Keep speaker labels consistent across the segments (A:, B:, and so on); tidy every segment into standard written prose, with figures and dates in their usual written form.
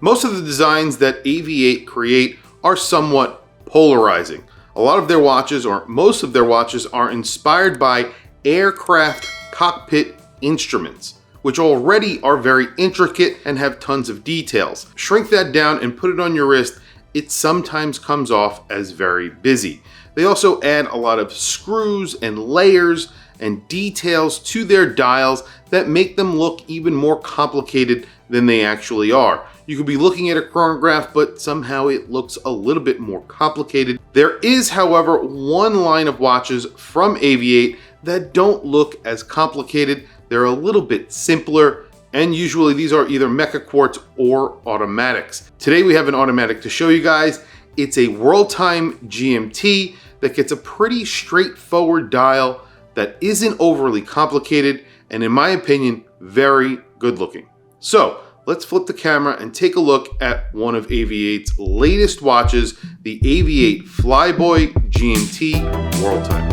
A: Most of the designs that AV8 create are somewhat polarizing. A lot of their watches, or most of their watches, are inspired by aircraft cockpit instruments, which already are very intricate and have tons of details. Shrink that down and put it on your wrist, it sometimes comes off as very busy. They also add a lot of screws and layers and details to their dials that make them look even more complicated than they actually are. You could be looking at a chronograph, but somehow it looks a little bit more complicated. There is, however, one line of watches from AV8 that don't look as complicated. They're a little bit simpler, and usually these are either mecha quartz or automatics. Today we have an automatic to show you guys. It's a WorldTime GMT that gets a pretty straightforward dial that isn't overly complicated, and in my opinion, very good looking. So let's flip the camera and take a look at one of AV8's latest watches, the AV8 Flyboy GMT WorldTime.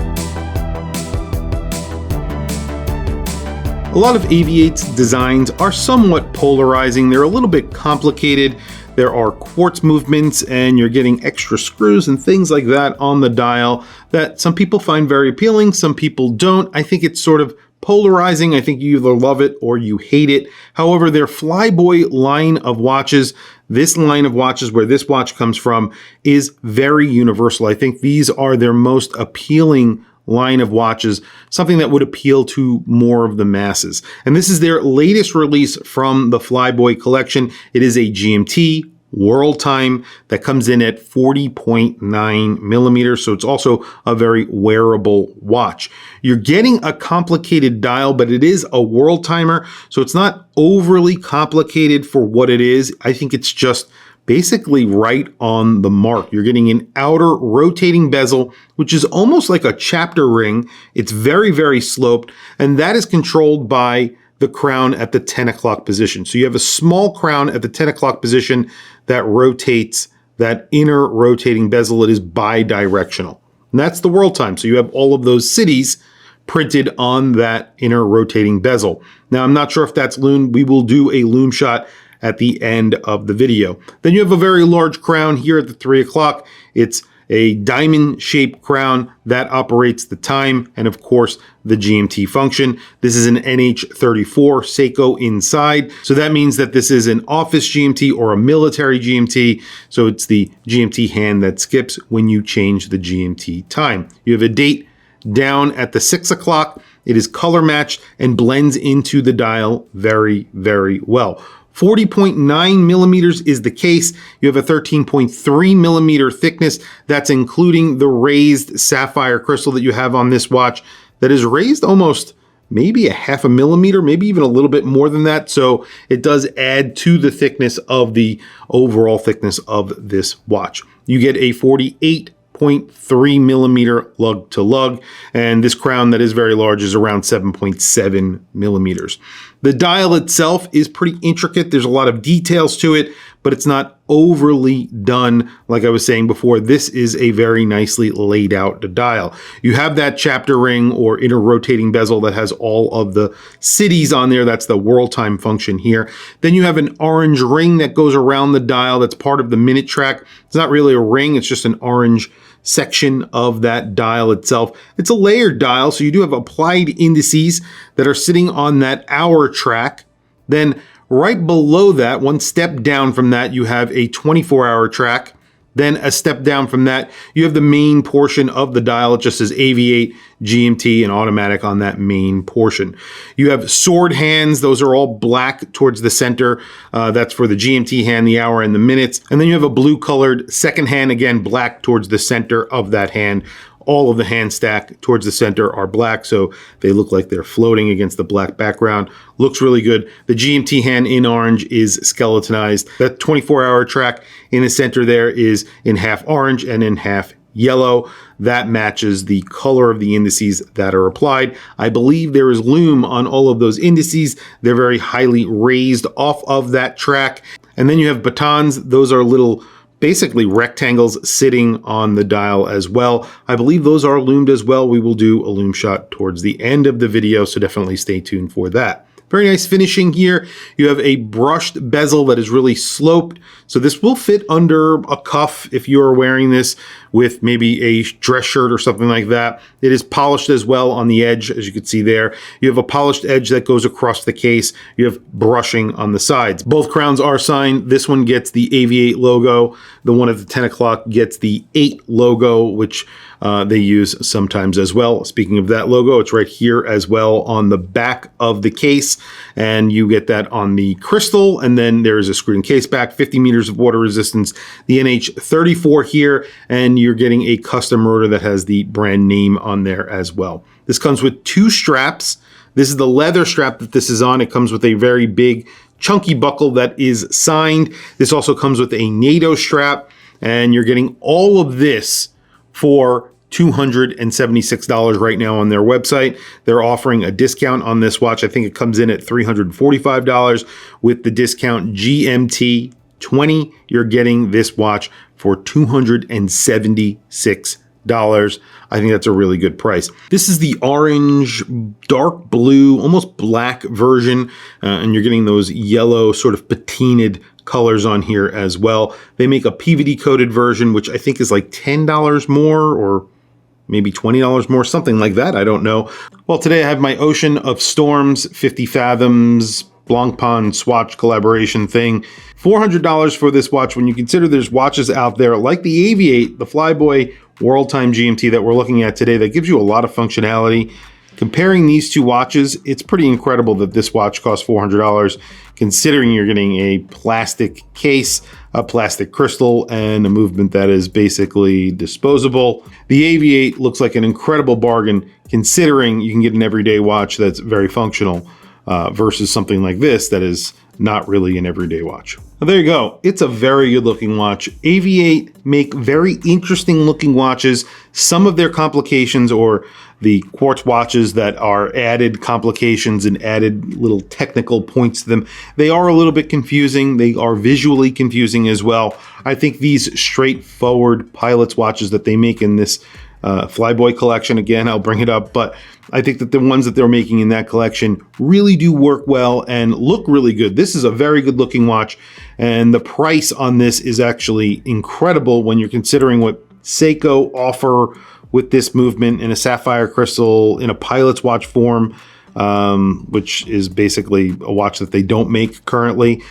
A: A lot of AV8's designs are somewhat polarizing. They're a little bit complicated. There are quartz movements and you're getting extra screws and things like that on the dial that some people find very appealing, some people don't. I think it's sort of polarizing. I think you either love it or you hate it. However, their Flyboy line of watches, this line of watches where this watch comes from, is very universal. I think these are their most appealing line of watches, something that would appeal to more of the masses. And this is their latest release from the Flyboy collection. It is a GMT WorldTime that comes in at 40.9 millimeters. So it's also a very wearable watch. You're getting a complicated dial, but it is a WorldTimer. So it's not overly complicated for what it is. I think it's just basically right on the mark. You're getting an outer rotating bezel, which is almost like a chapter ring. It's very, very sloped, and that is controlled by the crown at the 10 o'clock position. So you have a small crown at the 10 o'clock position that rotates that inner rotating bezel. It is bi-directional. And that's the WorldTime. So you have all of those cities printed on that inner rotating bezel. Now, I'm not sure if that's Lume. We will do a Lume shot at the end of the video. Then you have a very large crown here at the 3 o'clock. It's a diamond shaped crown that operates the time and of course the GMT function. This is an NH34 Seiko inside. So that means that this is an office GMT or a military GMT. So it's the GMT hand that skips when you change the GMT time. You have a date down at the 6 o'clock. It is color matched and blends into the dial very, very well. 40.9 millimeters is the case. You have a 13.3 millimeter thickness. That's including the raised sapphire crystal that you have on this watch that is raised almost maybe a half a millimeter, maybe even a little bit more than that. So it does add to the thickness of the overall thickness of this watch. You get a 48.3 millimeter lug to lug, and this crown that is very large is around 7.7 millimeters. The dial itself is pretty intricate. There's a lot of details to it, but it's not overly done. Like I was saying before, this is a very nicely laid out dial. You have that chapter ring or inner rotating bezel that has all of the cities on there. That's the WorldTime function here. Then you have an orange ring that goes around the dial. That's part of the minute track. It's not really a ring. It's just an orange section of that dial itself. It's a layered dial, so you do have applied indices that are sitting on that hour track. Then right below that, one step down from that, you have a 24-hour track. Then a step down from that, you have the main portion of the dial. It just says AV8, GMT, and automatic on that main portion. You have sword hands. Those are all black towards the center. That's for the GMT hand, the hour, and the minutes. And then you have a blue colored second hand, again, black towards the center of that hand. All of the hand stack towards the center are black, so they look like they're floating against the black background. Looks really good. The GMT hand in orange is skeletonized. That 24-hour track in the center there is in half orange and in half yellow. That matches the color of the indices that are applied. I believe there is lume on all of those indices. They're very highly raised off of that track. And then you have batons. Those are little basically rectangles sitting on the dial as well. I believe those are lumed as well. We will do a lume shot towards the end of the video, so definitely stay tuned for that. Very nice finishing here. You have a brushed bezel that is really sloped. So this will fit under a cuff if you are wearing this with maybe a dress shirt or something like that. It is polished as well on the edge, as you can see there. You have a polished edge that goes across the case. You have brushing on the sides. Both crowns are signed. This one gets the Aviate logo. The one at the 10 o'clock gets the 8 logo, which they use sometimes as well. Speaking of that logo, it's right here as well on the back of the case, and you get that on the crystal, and then there is a screwed in case back, 50 meters of water resistance, the NH34 here, and you're getting a custom rotor that has the brand name on there as well. This comes with 2 straps. This is the leather strap that this is on. It comes with a very big chunky buckle that is signed. This also comes with a NATO strap, and you're getting all of this for $276 right now on their website. They're offering a discount on this watch. I think it comes in at $345 with the discount GMT 20. You're getting this watch for $276. I think that's a really good price. This is the orange, dark blue, almost black version, and you're getting those yellow sort of patinaed colors on here as well. They make a PVD coated version, which I think is like $10 more or maybe $20 more, something like that. I don't know. Well, today I have my Ocean of Storms 50 Fathoms Blancpain swatch collaboration thing. $400 for this watch when you consider there's watches out there like the Aviate, the Flyboy World Time GMT that we're looking at today that gives you a lot of functionality. Comparing these two watches, it's pretty incredible that this watch costs $400, considering you're getting a plastic case, a plastic crystal, and a movement that is basically disposable. The Aviate looks like an incredible bargain, considering you can get an everyday watch that's very functional versus something like this that is not really an everyday watch. Well, there you go. It's a very good looking watch. Aviate make very interesting looking watches. Some of their complications, or the quartz watches that are added complications and added little technical points to them, they are a little bit confusing. They are visually confusing as well. I think these straightforward pilot's watches that they make in this Flyboy collection, again, I'll bring it up, but I think that the ones that they're making in that collection really do work well and look really good. This is a very good looking watch, and the price on this is actually incredible when you're considering what Seiko offer with this movement in a sapphire crystal in a pilot's watch form, which is basically a watch that they don't make currently.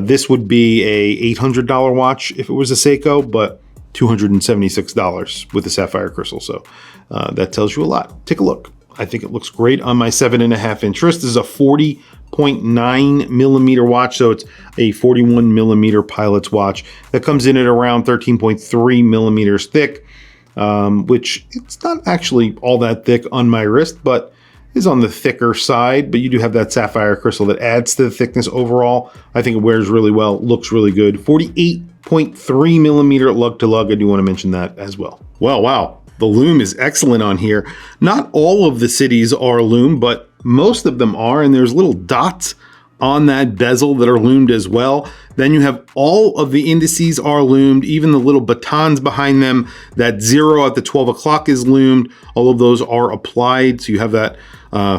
A: This would be a $800 watch if it was a Seiko, but $276 with the sapphire crystal. So that tells you a lot. Take a look. I think it looks great on my 7.5 inch wrist. This is a 40.9 millimeter watch, so it's a 41 millimeter pilot's watch that comes in at around 13.3 millimeters thick, which it's not actually all that thick on my wrist, but is on the thicker side. But you do have that sapphire crystal that adds to the thickness overall. I think it wears really well, looks really good. 48.3 millimeter lug to lug. I do want to mention that as well. Well, wow. The Lume is excellent on here. Not all of the cities are Lume, but most of them are, and there's little dots on that bezel that are lumed as well. Then you have all of the indices are lumed, even the little batons behind them. That 0 at the 12 o'clock is lumed. All of those are applied, so you have that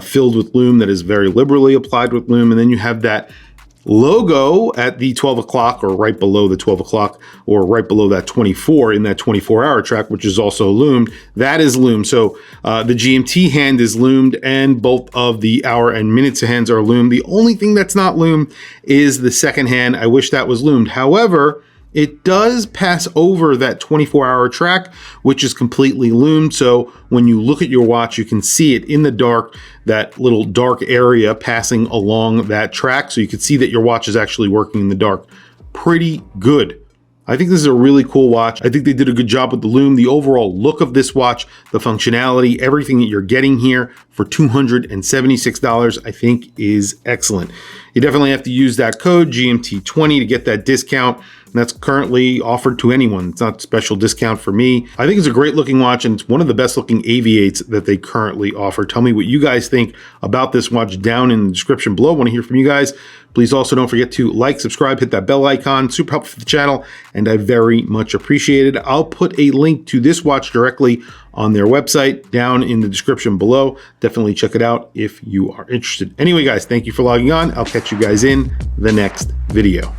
A: filled with lume that is very liberally applied with lume, and then you have that logo at the 12 o'clock or right below the 12 o'clock or right below that 24 in that 24-hour track, which is also loomed. That is loomed. So the GMT hand is loomed, and both of the hour and minutes hands are loomed. The only thing that's not loomed is the second hand. I wish that was loomed. However, it does pass over that 24-hour track, which is completely loomed. So when you look at your watch, you can see it in the dark, that little dark area passing along that track. So you can see that your watch is actually working in the dark. Pretty good. I think this is a really cool watch. I think they did a good job with the lume. The overall look of this watch, the functionality, everything that you're getting here for $276, I think is excellent. You definitely have to use that code GMT20 to get that discount. And that's currently offered to anyone. It's not a special discount for me. I think it's a great looking watch, and it's one of the best looking Aviates that they currently offer. Tell me what you guys think about this watch down in the description below. I want to hear from you guys. Please also don't forget to like, subscribe, hit that bell icon. Super helpful for the channel, and I very much appreciate it. I'll put a link to this watch directly on their website down in the description below. Definitely check it out if you are interested. Anyway, guys, thank you for logging on. I'll catch you guys in the next video.